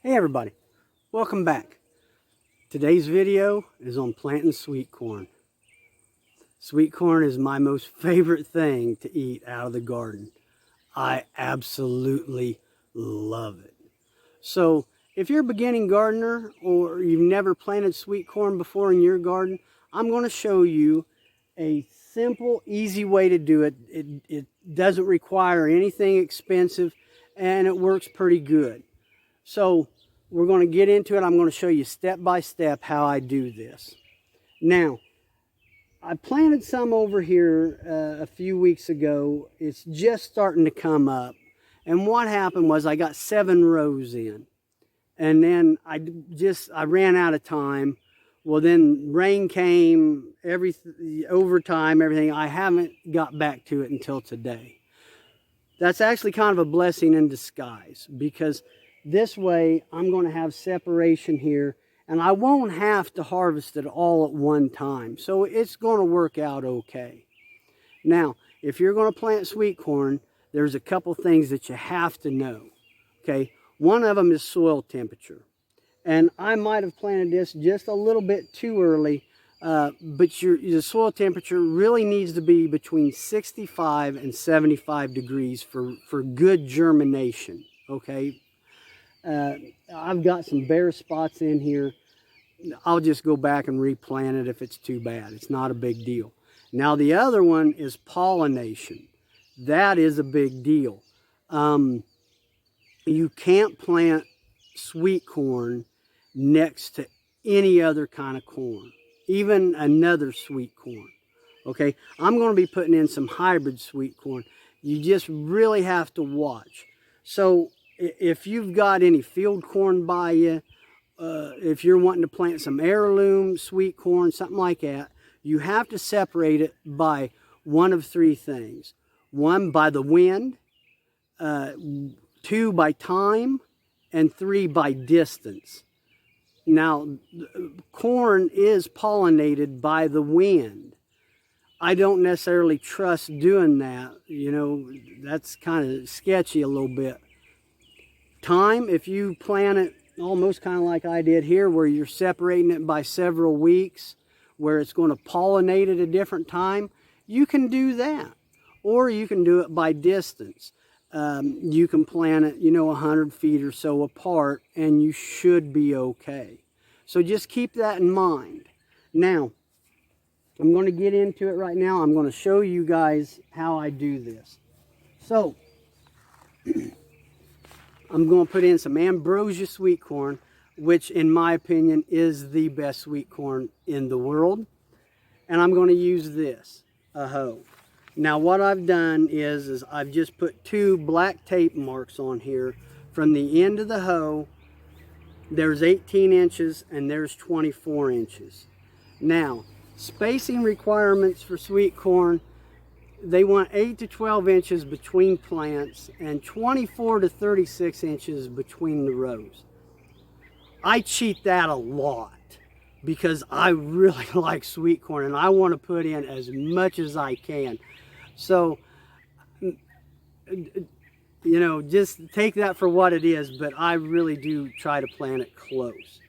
Hey everybody, welcome back. Today's video is on planting sweet corn. Sweet corn is my most favorite thing to eat out of the garden. I absolutely love it. So if you're a beginning gardener or you've never planted sweet corn before in your garden, I'm going to show you a simple, easy way to do it. It doesn't require anything expensive and it works pretty good. So we're going to get into it. I'm going to show you step by step how I do this. Now, I planted some over here a few weeks ago. It's just starting to come up. And what happened was I got 7 rows in. And then I ran out of time. Well, then rain came, overtime, everything. I haven't got back to it until today. That's actually kind of a blessing in disguise, because this way I'm going to have separation here and I won't have to harvest it all at one time. So it's going to work out okay. Now, if you're going to plant sweet corn, there's a couple things that you have to know. Okay, one of them is soil temperature. And I might have planted this just a little bit too early, but the soil temperature really needs to be between 65 and 75 degrees for good germination. Okay. I've got some bare spots in here. I'll just go back and replant it if it's too bad. It's not a big deal. Now the other one is pollination. That is a big deal. You can't plant sweet corn next to any other kind of corn, even another sweet corn. Okay, I'm going to be putting in some hybrid sweet corn. You just really have to watch. So if you've got any field corn by you, if you're wanting to plant some heirloom sweet corn, something like that, you have to separate it by one of 3 things. 1, by the wind, 2, by time, and 3, by distance. Now, corn is pollinated by the wind. I don't necessarily trust doing that. You know, that's kind of sketchy a little bit. Time, if you plant it almost kind of like I did here, where you're separating it by several weeks, where it's going to pollinate at a different time, you can do that. Or you can do it by distance. You can plant it, 100 feet or so apart, and you should be okay. So just keep that in mind. Now, I'm going to get into it right now. I'm going to show you guys how I do this. So, I'm going to put in some ambrosia sweet corn, which in my opinion is the best sweet corn in the world. And I'm going to use this, a hoe. Now what I've done is I've just put 2 black tape marks on here. From the end of the hoe, there's 18 inches and there's 24 inches. Now, spacing requirements for sweet corn, they want 8 to 12 inches between plants and 24 to 36 inches between the rows. I cheat that a lot because I really like sweet corn and I want to put in as much as I can. So, just take that for what it is, but I really do try to plant it close.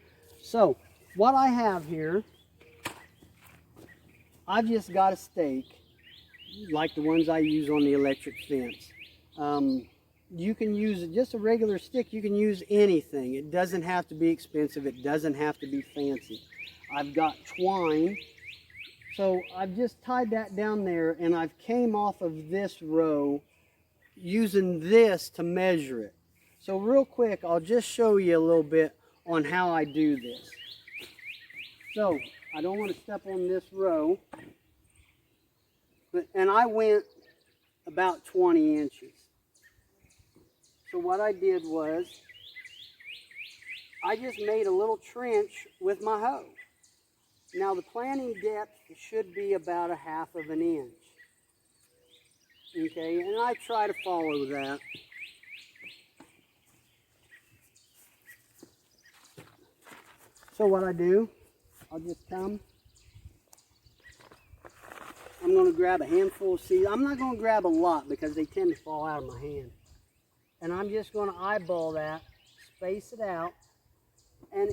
So, what I have here, I've just got a stake, like the ones I use on the electric fence. You can use just a regular stick. You can use anything. It doesn't have to be expensive. It doesn't have to be fancy. I've got twine. So I've just tied that down there, and I've came off of this row using this to measure it. So real quick, I'll just show you a little bit on how I do this. So I don't want to step on this row. And I went about 20 inches. So what I did was, I just made a little trench with my hoe. Now the planting depth should be about 1/2 of an inch. Okay, and I try to follow that. So what I do, I'll just come. I'm going to grab a handful of seeds. I'm not going to grab a lot because they tend to fall out of my hand. And I'm just going to eyeball that, space it out. And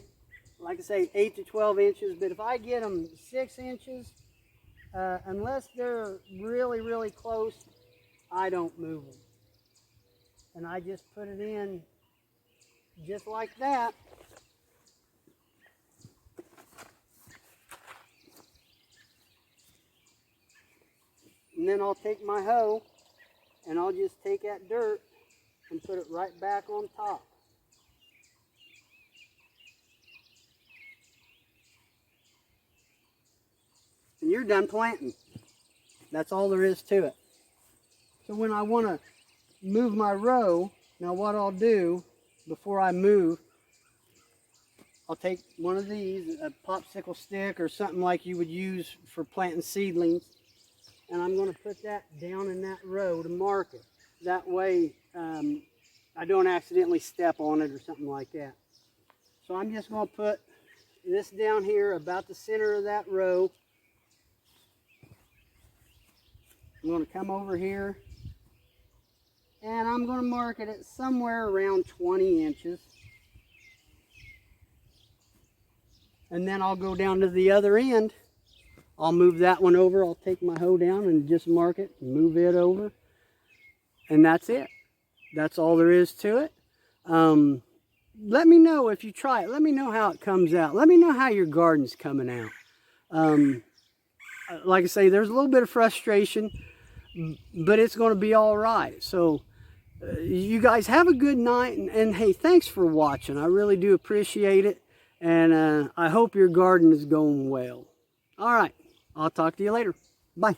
like I say, 8 to 12 inches, but if I get them 6 inches, unless they're really, really close, I don't move them. And I just put it in just like that. And then I'll take my hoe and I'll just take that dirt and put it right back on top. And you're done planting. That's all there is to it. So when I want to move my row, now what I'll do before I move, I'll take one of these, a popsicle stick or something like you would use for planting seedlings, and I'm going to put that down in that row to mark it. That way I don't accidentally step on it or something like that. So I'm just going to put this down here about the center of that row. I'm going to come over here and I'm going to mark it at somewhere around 20 inches. And then I'll go down to the other end. I'll move that one over. I'll take my hoe down and just mark it, move it over. And that's it. That's all there is to it. Let me know if you try it. Let me know how it comes out. Let me know how your garden's coming out. Like I say, there's a little bit of frustration, but it's going to be all right. So you guys have a good night. And hey, thanks for watching. I really do appreciate it. And I hope your garden is going well. All right. I'll talk to you later. Bye.